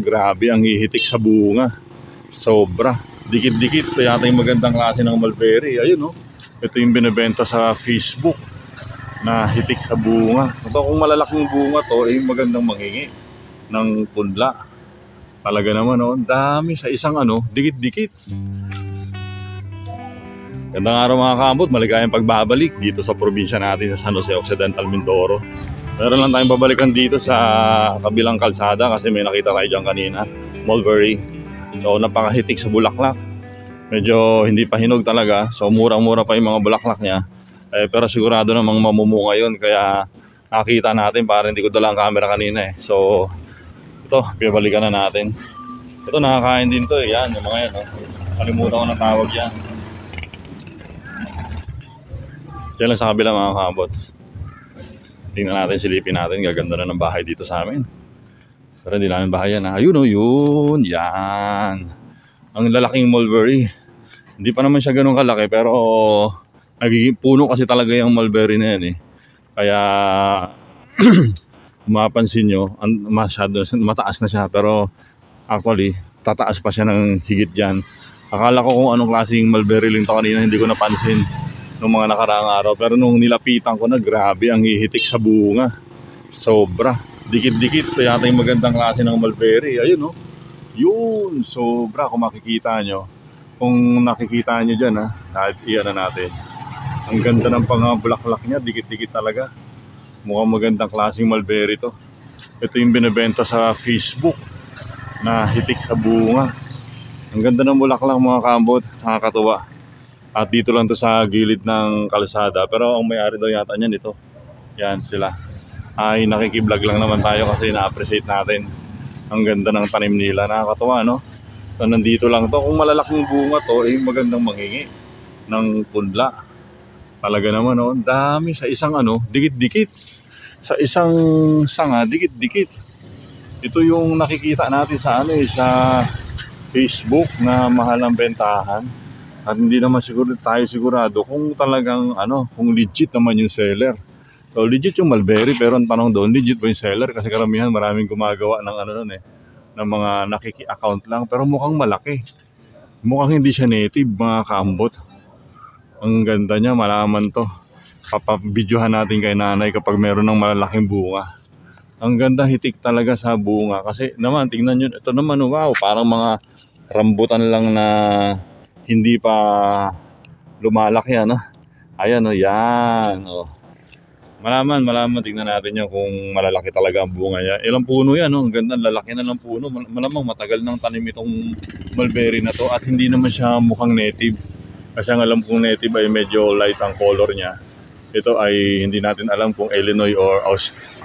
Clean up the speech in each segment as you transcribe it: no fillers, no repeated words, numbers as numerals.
Grabe ang hihitik sa bunga. Sobra. Dikit-dikit. Ito yata yung magandang klase ng mulberry. Ayun, oh. Ito yung binibenta sa Facebook na hitik sa bunga. Ito kung malalaking bunga to, ay magandang manghingi ng punla. Talaga naman, oh. Dami sa isang dikit-dikit. Gandang araw mga kaambot. Maligayang pagbabalik dito sa probinsya natin sa San Jose Occidental, Mindoro. Meron lang tayong babalikan dito sa kabilang kalsada kasi may nakita tayo dyan kanina, mulberry. So napakahitik sa bulaklak. Medyo hindi pa hinog talaga. So murang-mura pa yung mga bulaklak niya. Pero sigurado namang mamumunga yun. Kaya nakita natin, parang hindi ko dala ang camera kanina eh. So ito, pibalikan na natin. Ito nakakain din to eh. Yan, yung mga yan. Oh. Kalimutan ko na tawag yan. Diyan lang sa kabila mga kaambot. Tingnan natin, silipin natin. Gaganda na ng bahay dito sa amin. Pero hindi namin bahay yan. Ayun o, yun. Yan. Ang lalaking mulberry. Hindi pa naman siya ganun kalaki. Pero nagiging puno kasi talaga yung mulberry na yan eh. Kaya mapapansin nyo, masyado, mataas na siya. Pero actually, tataas pa siya ng higit dyan. Akala ko kung anong klaseng mulberry lang ito kanina. Hindi ko napansin nung mga nakaraang araw, pero nung nilapitan ko na, grabe ang hihitik sa bunga. Sobra. Dikit-dikit. Ito yata yung magandang klase ng mulberry. Ayun, oh. Yun. Sobra. Kung makikita nyo. Kung nakikita nyo dyan, ha. Kahit iyan na natin. Ang ganda ng pangabulaklak niya. Dikit-dikit talaga. Mukhang magandang klaseng mulberry to. Ito yung binibenta sa Facebook na hitik sa bunga. Ang ganda ng bulaklak mga kaambot. Nakakatuwa. At dito lang to sa gilid ng kalsada. Pero ang may-ari daw yata niyan ito. Yan sila. Ay nakikiblog lang naman tayo kasi na-appreciate natin. Ang ganda ng tanim nila. Nakakatuwa, no? So, nandito lang to. Kung malalaking bunga to, ay magandang manghingi ng punla. Talaga naman, no? Dami sa isang dikit-dikit. Sa isang sanga, dikit-dikit. Ito yung nakikita natin sa sa Facebook na mahal ang bentahan. At hindi naman tayo sigurado kung talagang kung legit naman yung seller. So legit yung mulberry, pero ang tanong doon, legit ba yung seller? Kasi karamihan maraming gumagawa ng ng mga nakiki-account lang, pero mukhang malaki. Mukhang hindi siya native mga kaambot. Ang ganda niya, malaman to. Papabidyohan natin kay nanay kapag meron ng malalaking bunga. Ang ganda, hitik talaga sa bunga. Kasi naman, tingnan nyo, ito naman, wow, parang mga rambutan lang na hindi pa lumalaki Ayan yan Malaman tingnan natin yan kung malalaki talaga ang bunga niya. Ilang puno yan Ang ganda, lalaki na ng puno. Malamang matagal ng tanim itong mulberry na to. At hindi naman siya mukhang native. Kasi ang alam kong native ay medyo light ang color niya. Ito ay hindi natin alam kung Illinois or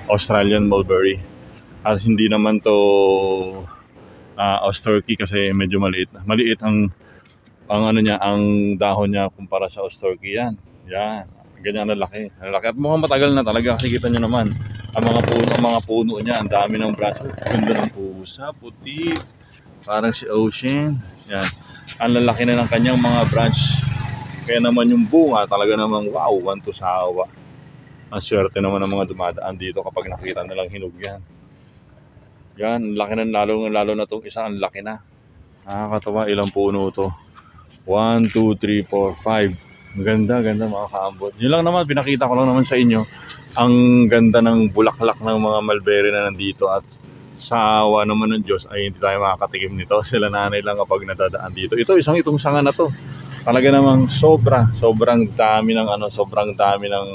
Australian mulberry. At hindi naman to Austerky kasi medyo maliit ang niya, ang dahon niya kumpara sa Austerky. Yan, ganyan na laki. At mukhang matagal na talaga kasi kita nyo naman ang mga puno niya, ang dami ng branch. Ganda ng pusa, puti, parang si Ocean. Yan, ang lalaki na ng kanyang mga branch. Kaya naman yung bunga talaga namang wow, one to sawa. Ang swerte naman ng mga dumadaan dito kapag nakita nilang hinog yan. Yan, laki na, lalo na itong isa, ang laki na. Nakakatawa, ilang puno to. 1, 2, 3, 4, 5. Ang ganda mga kaambot. Yun lang naman, pinakita ko lang naman sa inyo ang ganda ng bulaklak ng mga mulberry na nandito. At sa awa naman ng Diyos ay hindi tayo makakatikim nito. Sila nanay lang kapag nadadaan dito. Itong sanga na to. Talaga namang sobrang dami ng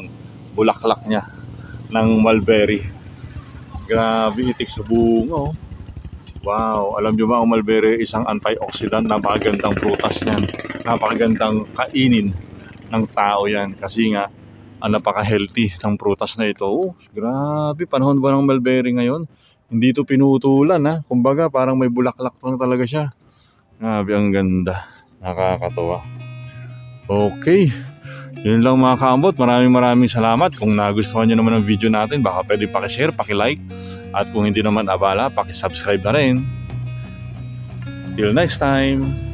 bulaklak niya ng mulberry. Grabe, hitik sa bunga. Wow, alam nyo ba ang mulberry isang antioxidant, napakagandang prutas niyan. Napakagandang kainin ng tao yan kasi nga napaka-healthy ng prutas na ito. Grabe, panahon ba ng mulberry ngayon? Hindi ito pinutulan Kumbaga parang may bulaklak lang talaga siya. Grabe, ang ganda. Nakakatawa. Okay. Yun lang mga kaambot, maraming salamat. Kung nagustuhan nyo naman ang video natin, baka pwede pakishare, pakilike. At kung hindi naman abala, pakisubscribe na rin. Till next time.